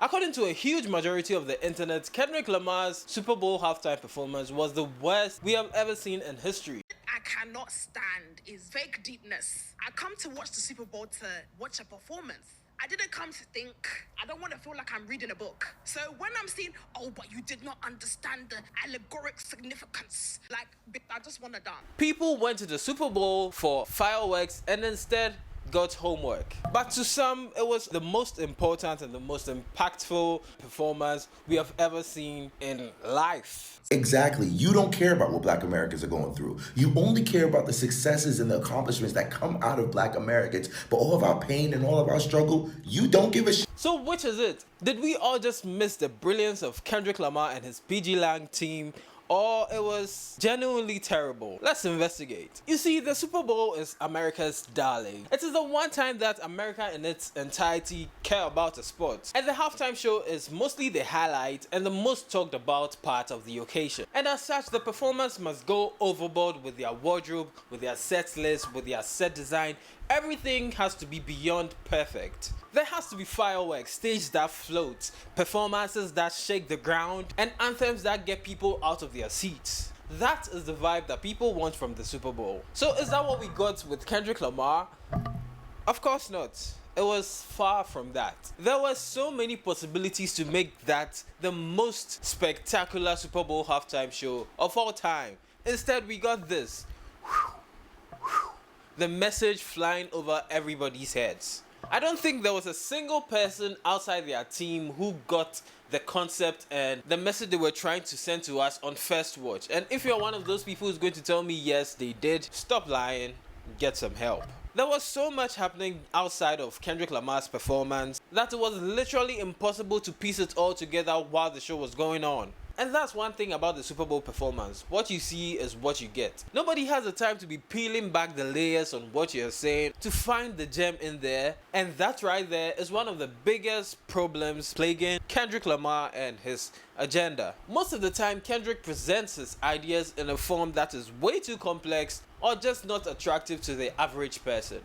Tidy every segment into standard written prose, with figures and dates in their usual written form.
According to a huge majority of the internet, Kendrick Lamar's Super Bowl halftime performance was the worst we have ever seen in history. I cannot stand is fake deepness. I come to watch the Super Bowl to watch a performance. I didn't come to think. I don't want to feel like I'm reading a book. So when I'm seeing, oh, but you did not understand the allegoric significance, like, I just want to dance. People went to the Super Bowl for fireworks and instead got homework. But to some, it was the most important and the most impactful performance we have ever seen in life. Exactly. You don't care about what Black Americans are going through. You only care about the successes and the accomplishments that come out of Black Americans. But all of our pain and all of our struggle, you don't give a shit. So which is it? Did we all just miss the brilliance of Kendrick Lamar and his PG Lang team? Or it was genuinely terrible? Let's investigate. You see, the Super Bowl is America's darling. It is the one time that America in its entirety care about a sport. And the halftime show is mostly the highlight and the most talked about part of the occasion. And as such, the performance must go overboard with their wardrobe, with their set list, with their set design. Everything has to be beyond perfect. There has to be fireworks, stage that floats, performances that shake the ground, and anthems that get people out of their seats. That is the vibe that people want from the Super Bowl. So is that what we got with Kendrick Lamar? Of course not. It was far from that. There were so many possibilities to make that the most spectacular Super Bowl halftime show of all time. Instead, we got this. The message flying over everybody's heads. I don't think there was a single person outside their team who got the concept and the message they were trying to send to us on first watch. And if you're one of those people who's going to tell me yes, they did, stop lying, get some help. There was so much happening outside of Kendrick Lamar's performance that it was literally impossible to piece it all together while the show was going on. And that's one thing about the Super Bowl performance. What you see is what you get. Nobody has the time to be peeling back the layers on what you're saying to find the gem in there. And that right there is one of the biggest problems plaguing Kendrick Lamar and his agenda. Most of the time, Kendrick presents his ideas in a form that is way too complex or just not attractive to the average person.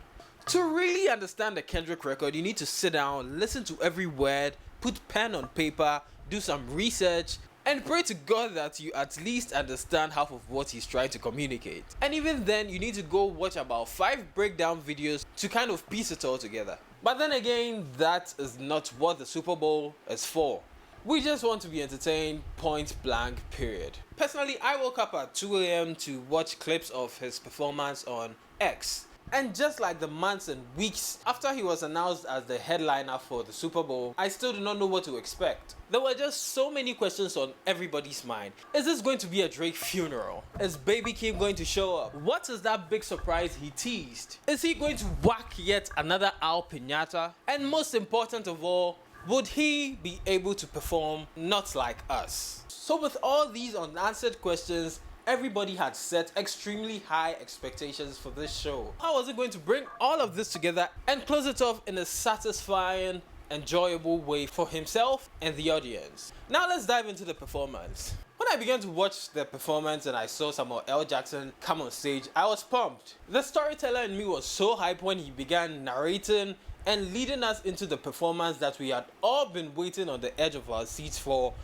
To really understand the Kendrick record, you need to sit down, listen to every word, put pen on paper, do some research, and pray to God that you at least understand half of what he's trying to communicate. And even then, you need to go watch about 5 breakdown videos to kind of piece it all together. But then again, that is not what the Super Bowl is for. We just want to be entertained, point blank, period. Personally, I woke up at 2 a.m. to watch clips of his performance on X. And just like the months and weeks after he was announced as the headliner for the Super Bowl, I still do not know what to expect. There were just so many questions on everybody's mind. Is this going to be a Drake funeral? Is Baby Kim going to show up? What is that big surprise he teased? Is he going to whack yet another Al Piñata? And most important of all, would he be able to perform not like us? So with all these unanswered questions, everybody had set extremely high expectations for this show. How was it going to bring all of this together and close it off in a satisfying, enjoyable way for himself and the audience? Now let's dive into the performance. When I began to watch the performance and I saw Samuel L. Jackson come on stage, I was pumped. The storyteller in me was so hyped when he began narrating and leading us into the performance that we had all been waiting on the edge of our seats for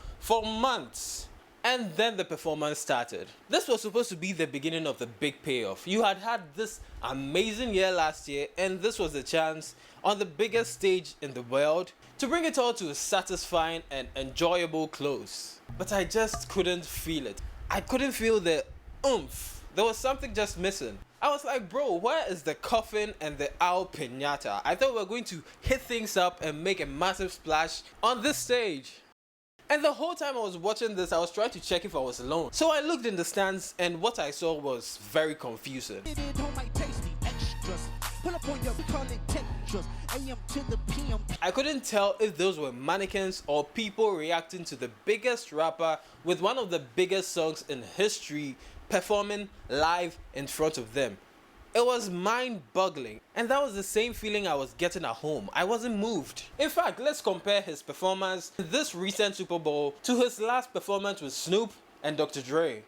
months. And then the performance started. This was supposed to be the beginning of the big payoff. You had this amazing year last year, and this was the chance on the biggest stage in the world to bring it all to a satisfying and enjoyable close. But I just couldn't feel it. I couldn't feel the oomph. There was something just missing. I was like, bro, where is the coffin and the Al Piñata? I thought we were going to hit things up and make a massive splash on this stage. And the whole time I was watching this, I was trying to check if I was alone. So I looked in the stands and what I saw was very confusing. I couldn't tell if those were mannequins or people reacting to the biggest rapper with one of the biggest songs in history performing live in front of them. It was mind-boggling, and that was the same feeling I was getting at home. I wasn't moved. In fact, let's compare his performance in this recent Super Bowl to his last performance with Snoop and Dr. Dre.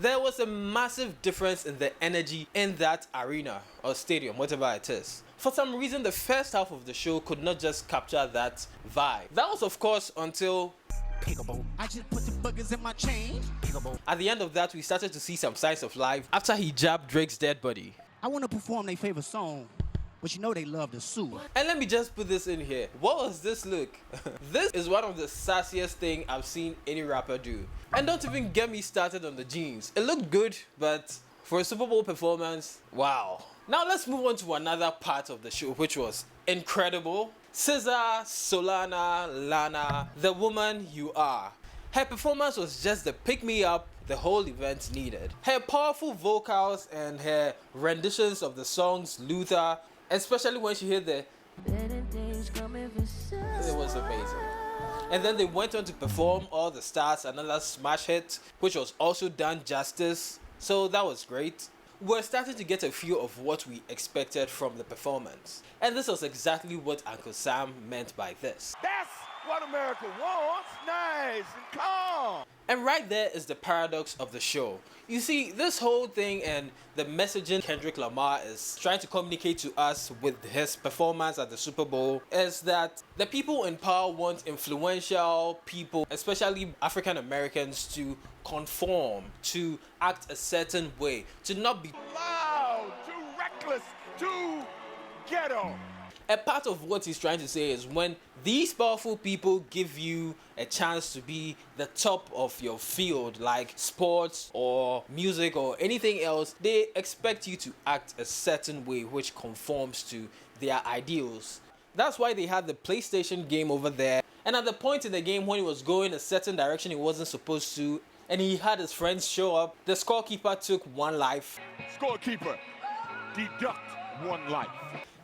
There was a massive difference in the energy in that arena or stadium, whatever it is. For some reason, the first half of the show could not just capture that vibe. That was, of course, until I just put the buggers in my chain. At the end of that, we started to see some signs of life after he jabbed Drake's dead body. I want to perform their favorite song, but you know they love to sue. And let me just put this in here. What was this look? This is one of the sassiest thing I've seen any rapper do. And don't even get me started on the jeans. It looked good, but for a Super Bowl performance, wow. Now let's move on to another part of the show, which was incredible. SZA, Solana, Lana, the woman you are. Her performance was just the pick-me-up the whole event needed. Her powerful vocals and her renditions of the songs Luther, especially when she hit the... It was amazing. And then they went on to perform All the Stars, another smash hit, which was also done justice. So that was great. We're starting to get a feel of what we expected from the performance. And this was exactly what Uncle Sam meant by this. That's what America wants, nice and calm. And right there is the paradox of the show. You see, this whole thing and the messaging Kendrick Lamar is trying to communicate to us with his performance at the Super Bowl is that the people in power want influential people, especially African Americans, to conform, to act a certain way, to not be Loud, too reckless, too ghetto. A part of what he's trying to say is when these powerful people give you a chance to be the top of your field, like sports or music or anything else, they expect you to act a certain way which conforms to their ideals. That's why they had the PlayStation game over there, and at the point in the game when he was going a certain direction he wasn't supposed to, and he had his friends show up, the scorekeeper took 1 life. Scorekeeper, deduct 1 life.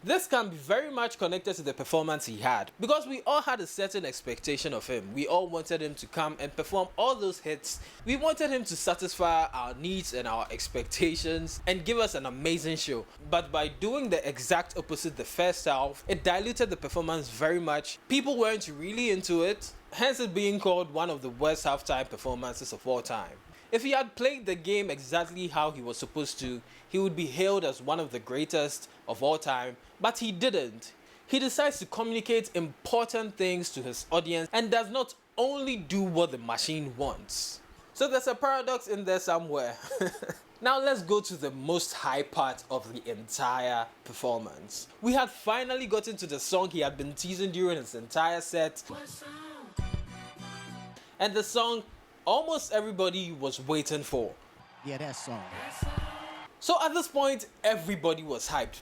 This can be very much connected to the performance he had, because we all had a certain expectation of him. We all wanted him to come and perform all those hits. We wanted him to satisfy our needs and our expectations and give us an amazing show. But by doing the exact opposite the first half, it diluted the performance very much. People weren't really into it, hence it being called one of the worst halftime performances of all time. If he had played the game exactly how he was supposed to, he would be hailed as one of the greatest of all time, but he didn't. He decides to communicate important things to his audience and does not only do what the machine wants. So there's a paradox in there somewhere. Now let's go to the most high part of the entire performance. We had finally gotten to the song he had been teasing during his entire set. And the song almost everybody was waiting for. Yeah, that song. So at this point, everybody was hyped.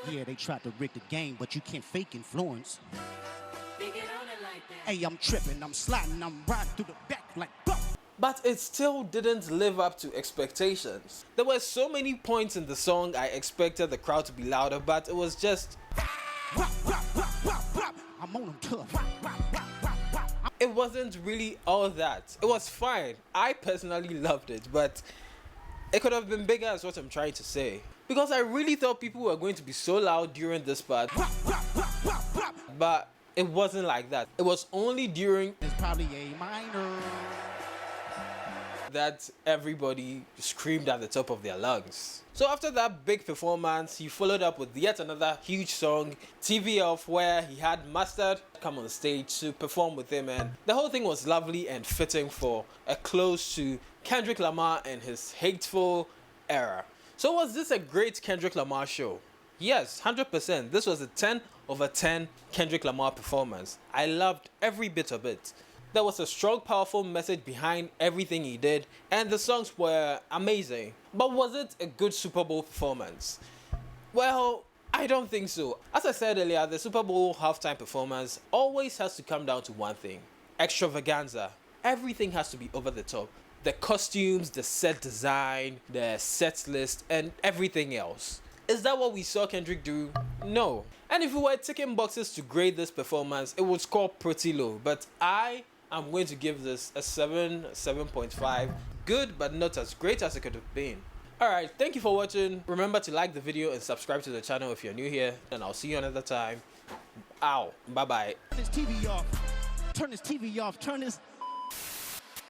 Yeah, they tried to rig the game, but you can't fake influence. Hey, I'm tripping, I'm sliding, I'm riding through the back like buff. But it still didn't live up to expectations. There were so many points in the song I expected the crowd to be louder, but it was just... I'm on them tough. It wasn't really all that. It was fine. I personally loved it, but it could have been bigger is what I'm trying to say. Because I really thought people were going to be so loud during this part. But it wasn't like that. It was only during... It's probably A minor. that everybody screamed at the top of their lungs. So after that big performance, he followed up with yet another huge song, TV Off, where he had Mustard come on stage to perform with him, and the whole thing was lovely and fitting for a close to Kendrick Lamar and his hateful era. So was this a great Kendrick Lamar show? Yes, 100%. This was a 10 over 10 Kendrick Lamar performance. I loved every bit of it. There was a strong, powerful message behind everything he did, and the songs were amazing. But was it a good Super Bowl performance? Well, I don't think so. As I said earlier, the Super Bowl halftime performance always has to come down to one thing: extravaganza. Everything has to be over the top. The costumes, the set design, the set list, and everything else. Is that what we saw Kendrick do? No. And if we were ticking boxes to grade this performance, it would score pretty low. But I'm going to give this a 7.5. Good, but not as great as it could have been. Alright, thank you for watching. Remember to like the video and subscribe to the channel if you're new here. And I'll see you another time. Ow. Bye-bye. Turn this TV off. Turn this TV off. Turn this...